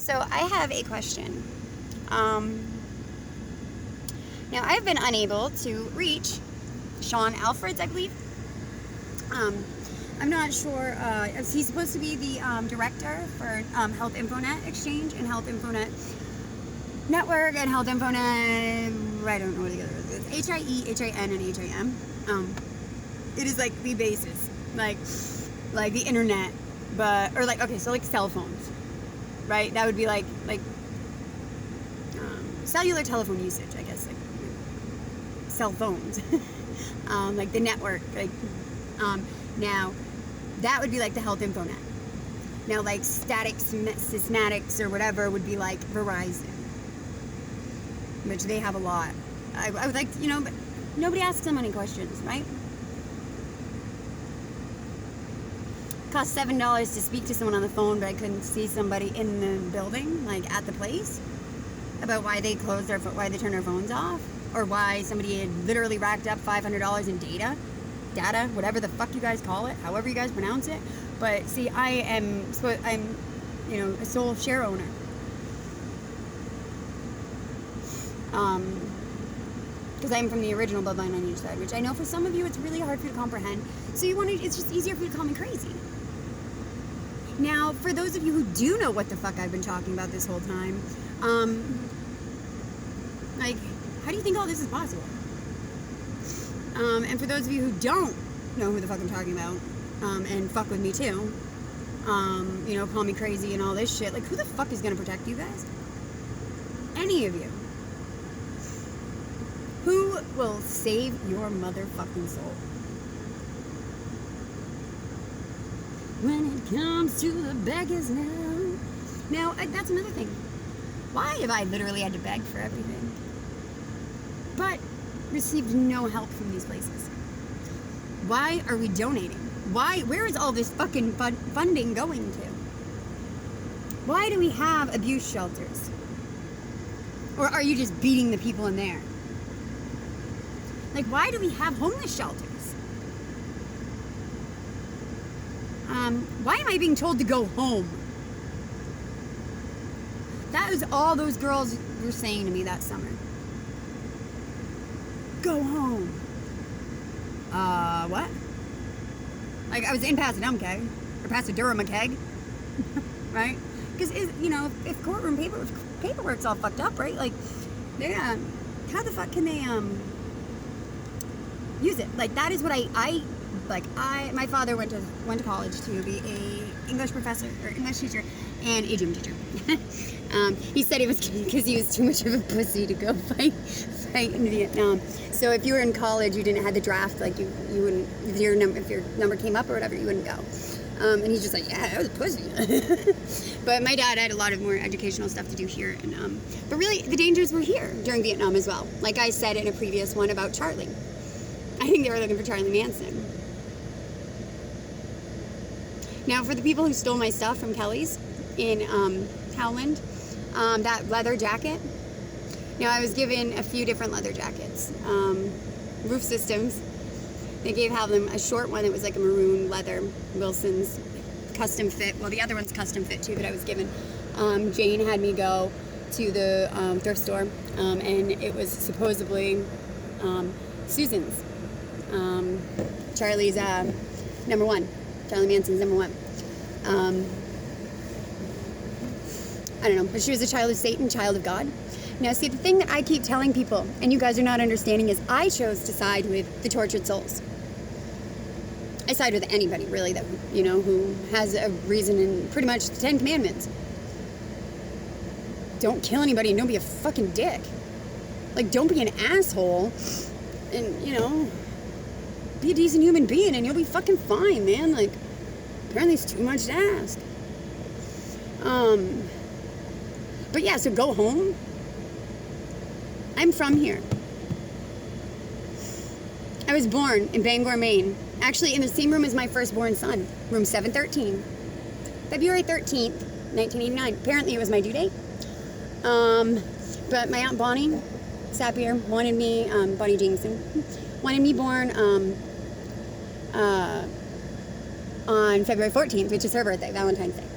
So I have a question. Now I've been unable to reach Sean Alfreds, I believe. I'm not sure. He's supposed to be the director for Health Infonet Exchange and Health Infonet Network and Health Infonet. I don't know what the other is. It's HIE, HIN, and HIM. It is like the basis, like the internet, but or like okay, so like cell phones, right? That would be like cellular telephone usage, I guess, like cell phones, like the network, like now that would be like the Health Infonet. Now like static systematics or whatever would be like Verizon, which they have a lot. I would like to, but nobody asks them any questions, right? Cost $7 to speak to someone on the phone, but I couldn't see somebody in the building, like at the place, about why they why they turned their phones off, or why somebody had literally racked up $500 in data, whatever the fuck you guys call it, however you guys pronounce it. But see, I'm a sole share owner. Because I'm from the original bloodline on each side, which I know for some of you it's really hard for you to comprehend. So it's just easier for you to call me crazy. Now, for those of you who do know what the fuck I've been talking about this whole time, like, how do you think all this is possible? And for those of you who don't know who the fuck I'm talking about, and fuck with me too, call me crazy and all this shit, like, who the fuck is gonna protect you guys? Any of you. Who will save your motherfucking soul? When it comes to the beggars now. Now, that's another thing. Why have I literally had to beg for everything? But received no help from these places? Why are we donating? Where is all this fucking funding going to? Why do we have abuse shelters? Or are you just beating the people in there? Like, why do we have homeless shelters? Why am I being told to go home? That was all those girls were saying to me that summer. Go home. What? Like, I was in Pasadena, or Pasadena, keg, right? Because, if courtroom paperwork's all fucked up, right? Like, how the fuck can they, use it? Like, that is what my father went to college to be a English professor, or English teacher, and a gym teacher. He said it was because he was too much of a pussy to go fight in Vietnam. So if you were in college, you didn't have the draft, like you wouldn't, if your number came up or whatever, you wouldn't go. And he's just like, yeah, I was a pussy. But my dad had a lot of more educational stuff to do here. And but really, the dangers were here during Vietnam as well. Like I said in a previous one about Charlie. I think they were looking for Charlie Manson. Now, for the people who stole my stuff from Kelly's in Howland, that leather jacket. Now, I was given a few different leather jackets. Roof Systems. They gave them a short one that was like a maroon leather. Wilson's custom fit. Well, the other one's custom fit too, but I was given. Jane had me go to the thrift store, and it was supposedly Susan's. Charlie's number one. Charlie Manson's number one. I don't know, but she was a child of Satan, child of God. Now, see, the thing that I keep telling people, and you guys are not understanding, is I chose to side with the tortured souls. I side with anybody, really, that, who has a reason in pretty much the 10 Commandments. Don't kill anybody and don't be a fucking dick. Like, don't be an asshole and, be a decent human being and you'll be fucking fine, man. Like, apparently it's too much to ask. But yeah, so go home. I'm from here. I was born in Bangor, Maine. Actually, in the same room as my firstborn son. Room 713. February 13th, 1989. Apparently it was my due date. But my Aunt Bonnie Sapir wanted me, Bonnie Jameson, wanted me born on February 14th, which is her birthday, Valentine's Day.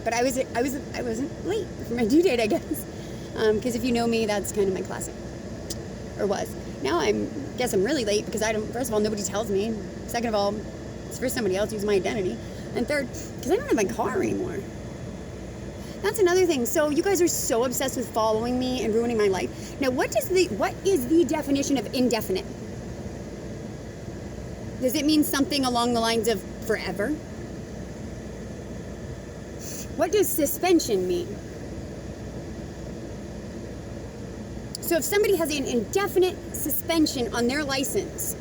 But I wasn't late for my due date, I guess. Because if you know me, that's kind of my classic, or was. Now guess I'm really late because first of all, nobody tells me. Second of all, it's for somebody else to use my identity. And third, because I don't have my car anymore. That's another thing. So you guys are so obsessed with following me and ruining my life. Now, what is the definition of indefinite? Does it mean something along the lines of forever? What does suspension mean? So if somebody has an indefinite suspension on their license,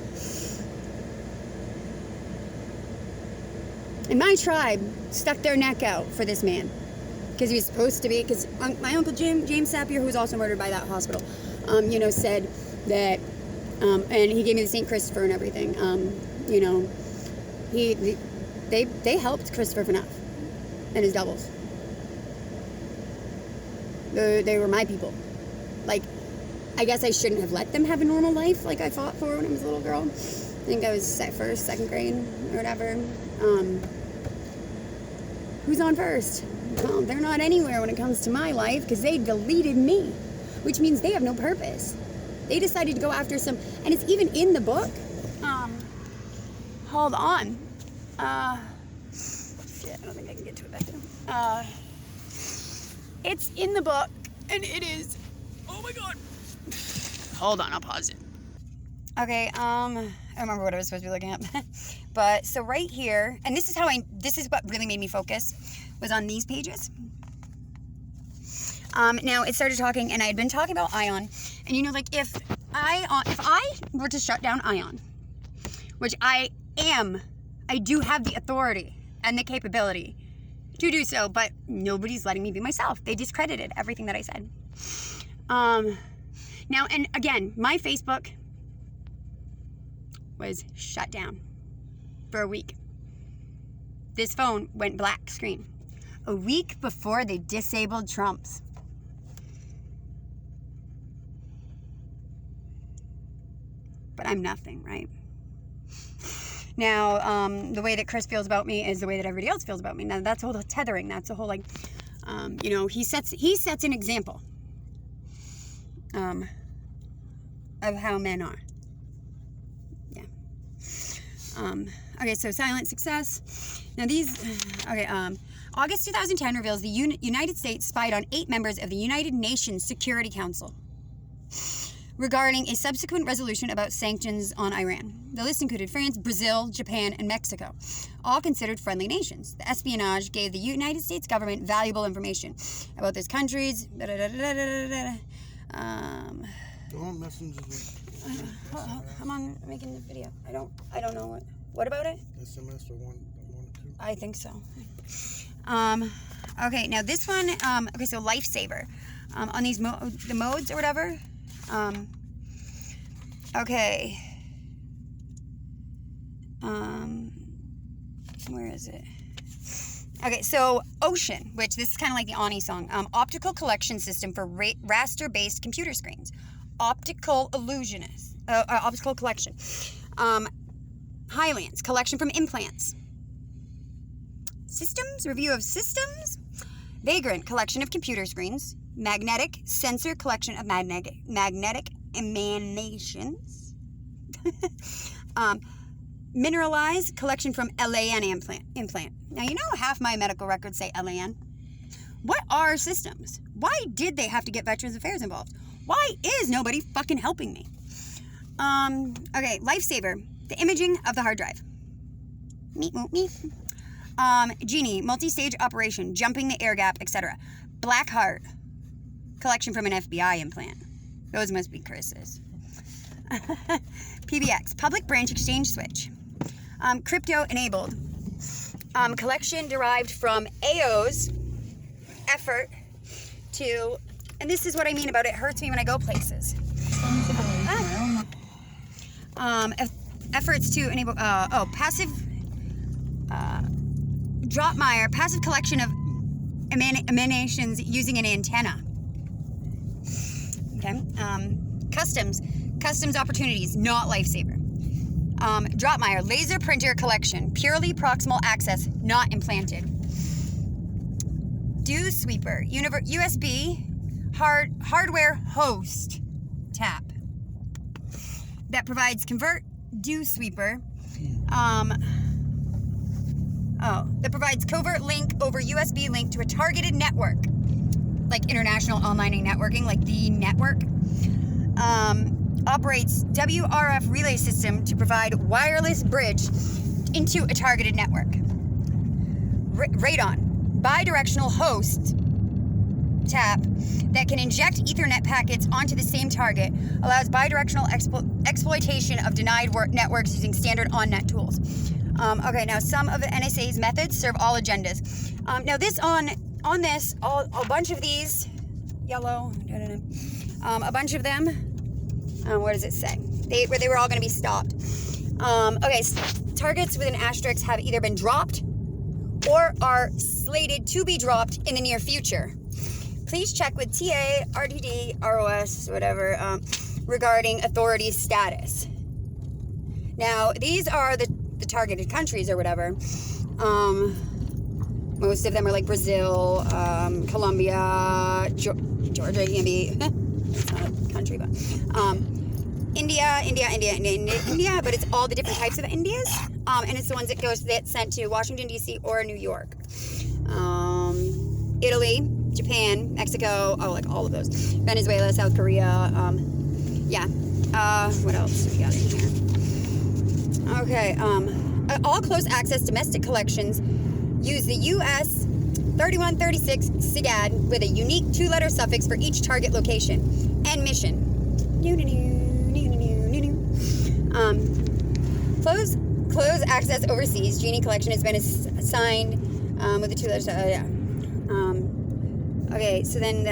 and my tribe stuck their neck out for this man because he was supposed to be, because my uncle James Sapir, who was also murdered by that hospital, said that, and he gave me the St. Christopher and everything. They helped Christopher Fanoff and his doubles. They were my people. Like, I guess I shouldn't have let them have a normal life like I fought for when I was a little girl. I think I was second grade or whatever. Who's on first? Well, they're not anywhere when it comes to my life because they deleted me, which means they have no purpose. They decided to go after some, and it's even in the book. Hold on. Shit, I don't think I can get to it back there. It's in the book, and it is, oh my God. Hold on, I'll pause it. Okay, I don't remember what I was supposed to be looking at. But, so right here, and this is what really made me focus, was on these pages. Now, it started talking, and I had been talking about ION, and like, if I were to shut down ION, which I do have the authority and the capability to do so, but nobody's letting me be myself. They discredited everything that I said. Now, and again, my Facebook was shut down for a week. This phone went black screen a week before they disabled Trump's. But I'm nothing, right? Now, the way that Chris feels about me is the way that everybody else feels about me. Now, that's a whole tethering. That's a whole, like, he sets an example of how men are. Yeah. Okay, so silent success. Now August 2010 reveals the United States spied on 8 members of the United Nations Security Council regarding a subsequent resolution about sanctions on Iran. The list included France, Brazil, Japan, and Mexico, all considered friendly nations. The espionage gave the United States government valuable information about those countries. Don't message me. I'm on making the video. I don't know what about it? SMS or 1 or 2. I think so. Okay, now this one, okay, so Lifesaver. On these the modes or whatever. Okay. Where is it? Okay, so Ocean, which this is kind of like the Ani song. Optical collection system for raster-based computer screens. Optical illusionist. Optical collection. Highlands, collection from implants. Systems, review of systems. Vagrant, collection of computer screens. Magnetic, sensor, collection of magnetic emanations. Mineralized, collection from LAN implant. Now, you know half my medical records say LAN. What are systems? Why did they have to get Veterans Affairs involved? Why is nobody fucking helping me? Okay, Lifesaver, the imaging of the hard drive. Genie, multi-stage operation, jumping the air gap, etc. Black Heart, collection from an FBI implant. Those must be Chris's. PBX, public branch exchange switch. Crypto enabled. Collection derived from AO's effort to, and this is what I mean about it hurts me when I go places. Efforts to enable, passive, Dropmeyer, passive collection of emanations using an antenna. Okay. Customs opportunities, not Lifesaver. Dropmeyer, laser printer collection, purely proximal access, not implanted. Do Sweeper, USB hardware host tap that provides convert Do Sweeper. That provides covert link over USB link to a targeted network, like international online networking, like the network. Operates WRF relay system to provide wireless bridge into a targeted network. Radon, bidirectional host tap that can inject Ethernet packets onto the same target, allows bidirectional exploitation of denied networks using standard on-net tools. Okay, now some of the NSA's methods serve all agendas. Now this on this, a bunch of these, yellow, a bunch of them, what does it say? They were all going to be stopped. Okay, targets with an asterisk have either been dropped or are slated to be dropped in the near future. Please check with TA, RTD, ROS, whatever, regarding authority status. Now, these are the targeted countries or whatever. Most of them are like Brazil, Colombia, Georgia, EMB. It's not a country, but India, but it's all the different types of Indias. And it's the ones that sent to Washington, D.C. or New York. Italy, Japan, Mexico, like all of those. Venezuela, South Korea, what else we got in here? Okay, all close access domestic collections use the US 3136 SIGAD with a unique 2-letter suffix for each target location and mission. Close access overseas. Genie collection has been assigned with the 2 letters. Okay, so then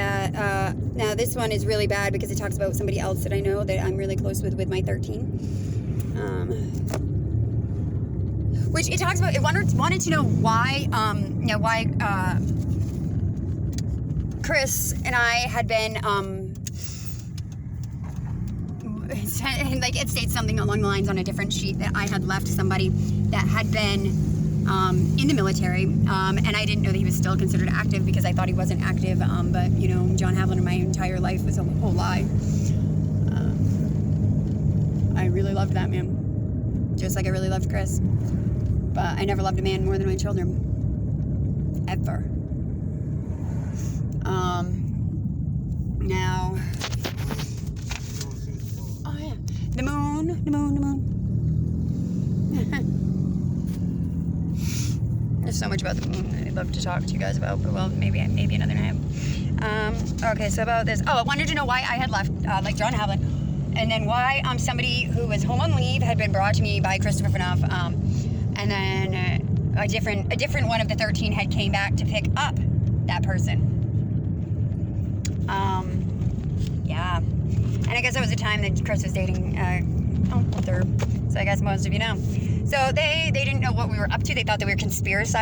now this one is really bad because it talks about somebody else that I know that I'm really close with my 13. Which it talks about. It wanted to know why Chris and I had been like it states something along the lines on a different sheet that I had left somebody that had been in the military, and I didn't know that he was still considered active because I thought he wasn't active, but John Havlin in my entire life was a whole lie. I really loved that man, just like I really loved Chris, but I never loved a man more than my children, ever. Now, oh yeah, the moon. There's so much about the moon I'd love to talk to you guys about, but well, maybe another night. Okay, so about this. Oh, I wanted to know why I had left, like John Havlin, and then why somebody who was home on leave had been brought to me by Christopher Fanoff, and then a different one of the 13 had came back to pick up that person. Yeah, and I guess that was the time that Chris was dating Luther, so I guess most of you know. So they didn't know what we were up to. They thought that we were conspiracies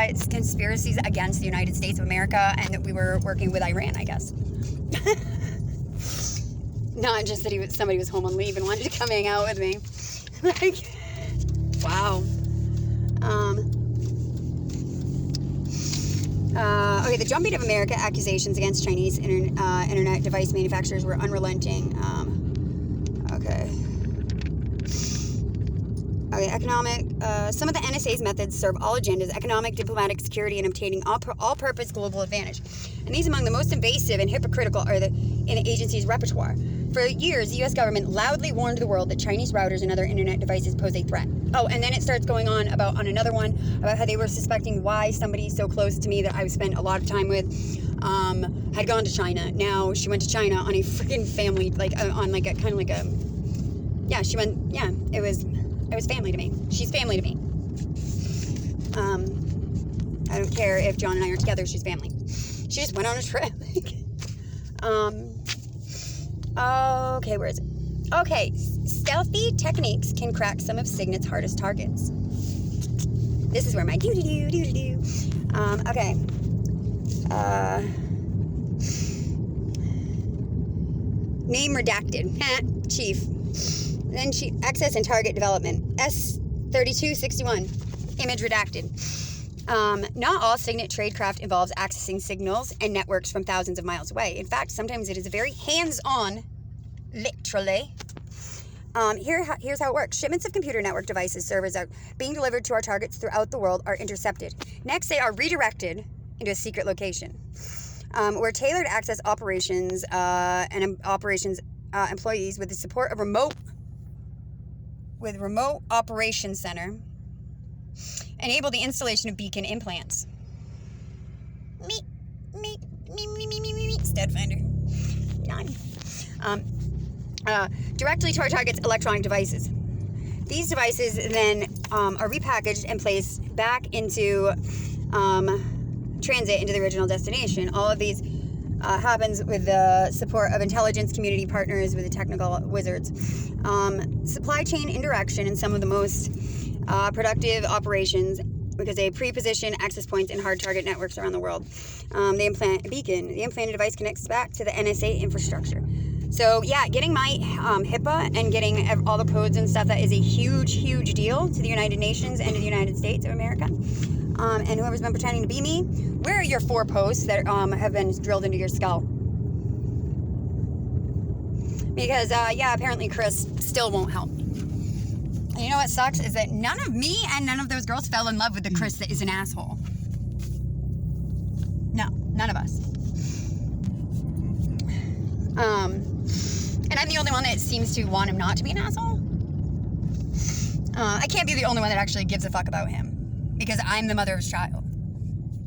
against the United States of America and that we were working with Iran, I guess. Not just that somebody was home on leave and wanted to come hang out with me. Like, wow. Okay, the drumbeat of America accusations against Chinese internet device manufacturers were unrelenting. Okay, economic. Some of the NSA's methods serve all agendas: economic, diplomatic, security, and obtaining all-purpose global advantage. And these among the most invasive and hypocritical are in the agency's repertoire. For years, the U.S. government loudly warned the world that Chinese routers and other internet devices pose a threat. Oh, and then it starts going on another one about how they were suspecting why somebody so close to me that I spent a lot of time with had gone to China. Now she went to China on a freaking family, like on like a kind of like a, yeah, she went, yeah, it was family to me. She's family to me. I don't care if John and I are together, she's family. She just went on a trip. Okay, where is it? Okay, stealthy techniques can crack some of Signet's hardest targets. This is where my okay. Name redacted. Chief. Then access and target development. S3261. Image redacted. Not all Signet tradecraft involves accessing signals and networks from thousands of miles away. In fact, sometimes it is a very hands-on, literally. Here's how it works. Shipments of computer network devices, servers are being delivered to our targets throughout the world are intercepted. Next, they are redirected into a secret location, where tailored access operations employees with the support of remote operations center enable the installation of beacon implants. Stud finder. 9. Directly to our target's electronic devices. These devices then are repackaged and placed back into transit into the original destination. All of these happens with the support of intelligence community partners with the technical wizards. Supply chain indirection in some of the most productive operations because they pre-position access points in hard target networks around the world. They implant a beacon. The implanted device connects back to the NSA infrastructure. So yeah, getting my HIPAA and getting all the codes and stuff, that is a huge, huge deal to the United Nations and to the United States of America. And whoever's been pretending to be me, where are your 4 posts that have been drilled into your skull? Because, yeah, apparently Chris still won't help. And you know what sucks is that none of me and none of those girls fell in love with the Chris that is an asshole. No, none of us. And I'm the only one that seems to want him not to be an asshole. I can't be the only one that actually gives a fuck about him. Because I'm the mother of his child.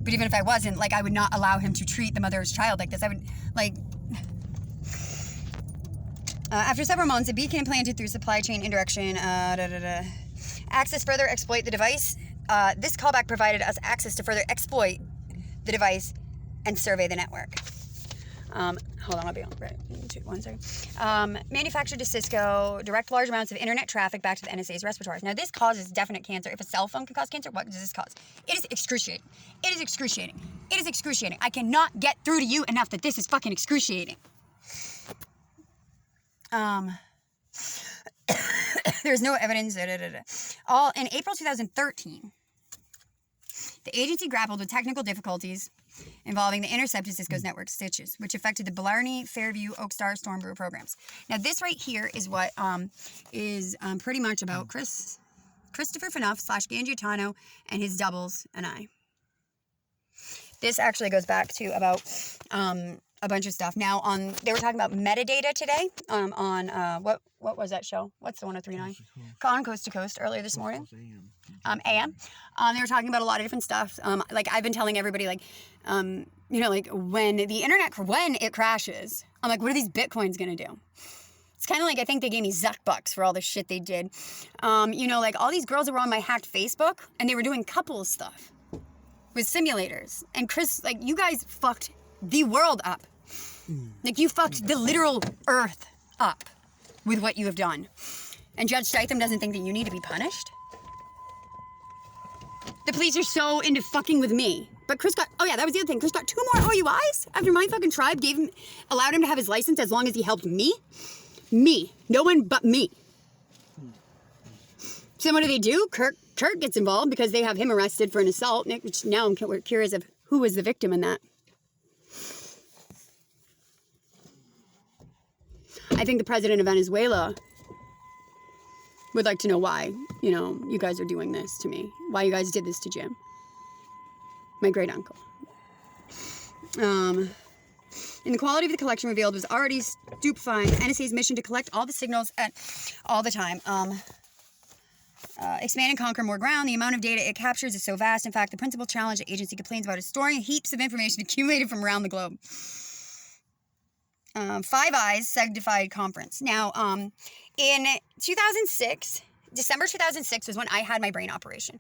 But even if I wasn't, like, I would not allow him to treat the mother of his child like this. I would, like... after several months, a beacon implanted through supply chain indirection, access further exploit the device. This callback provided us access to further exploit the device and survey the network. Hold on, I'll be on. Right, 1 second. Manufactured to Cisco, direct large amounts of internet traffic back to the NSA's repertoires. Now, this causes definite cancer. If a cell phone can cause cancer, what does this cause? It is excruciating. It is excruciating. It is excruciating. I cannot get through to you enough that this is fucking excruciating. There's no evidence. In April 2013, the agency grappled with technical difficulties involving the intercepted Cisco's network stitches, which affected the Blarney, Fairview, Oakstar, Stormbrew programs. Now, this right here is what is pretty much about Christopher Fanuff / Gangiotano and his doubles and I. This actually goes back to about a bunch of stuff. Now, they were talking about metadata today on what was that show? What's the 103.9? On Coast to Coast earlier this morning. AM. They were talking about a lot of different stuff. Like I've been telling everybody, like, you know, like when the internet, when it crashes, I'm like, what are these Bitcoins gonna do? It's kind of like, I think they gave me Zuck bucks for all the shit they did. You know, like all these girls that were on my hacked Facebook and they were doing couples stuff with simulators. And Chris, like, you guys fucked the world up. Like, you fucked the literal earth up with what you have done. And Judge Statham doesn't think that you need to be punished? The police are so into fucking with me. But Chris got, oh yeah, that was the other thing. Chris got 2 more OUIs after my fucking tribe allowed him to have his license as long as he helped me. Me. No one but me. So what do? Kirk gets involved because they have him arrested for an assault, which now I'm curious of who was the victim in that. I think the president of Venezuela would like to know why, you know, you guys are doing this to me. Why you guys did this to Jim. My great uncle. And the quality of the collection revealed was already stupefying. NSA's mission to collect all the signals at all the time. Expand and conquer more ground. The amount of data it captures is so vast. In fact, the principal challenge the agency complains about is storing heaps of information accumulated from around the globe. Five Eyes Sanctified Conference. Now, in 2006, December 2006 was when I had my brain operation,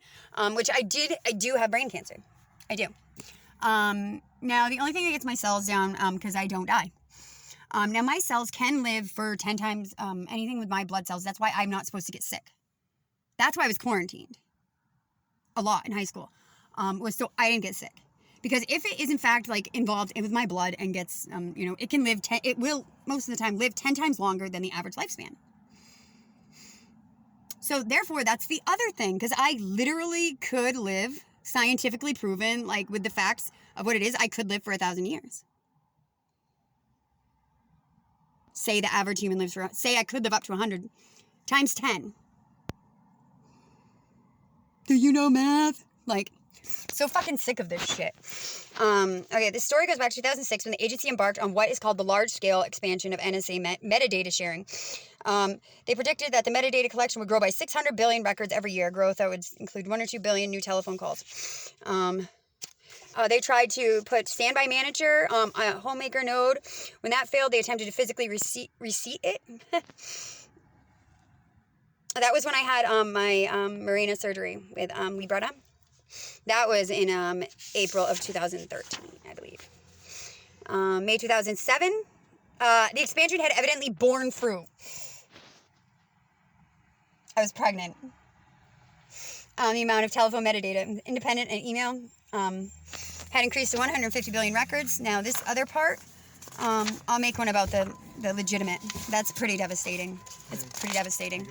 which I do have brain cancer. I do. Now, the only thing that gets my cells down, because I don't die. Now, my cells can live for 10 times anything with my blood cells. That's why I'm not supposed to get sick. That's why I was quarantined a lot in high school, was so I didn't get sick. Because if it is in fact like involved with my blood and gets, you know, it can live, it will most of the time live 10 times longer than the average lifespan. So therefore, that's the other thing, because I literally could live scientifically proven, like with the facts of what it is, I could live for 1,000 years. Say the average human lives for, say I could live up to 100 times 10. Do you know math? Like, so fucking sick of this shit. Okay, this story goes back to 2006 when the agency embarked on what is called the large-scale expansion of NSA metadata sharing. They predicted that the metadata collection would grow by 600 billion records every year, growth that would include 1 or 2 billion new telephone calls. They tried to put standby manager on a homemaker node. When that failed, they attempted to physically reseat it. That was when I had my Mirena surgery with Libretta. That was in April of 2013, I believe. May 2007, the expansion had evidently borne fruit. I was pregnant. The amount of telephone metadata, independent and email, had increased to 150 billion records. Now this other part, I'll make one about the legitimate. That's pretty devastating. It's pretty devastating.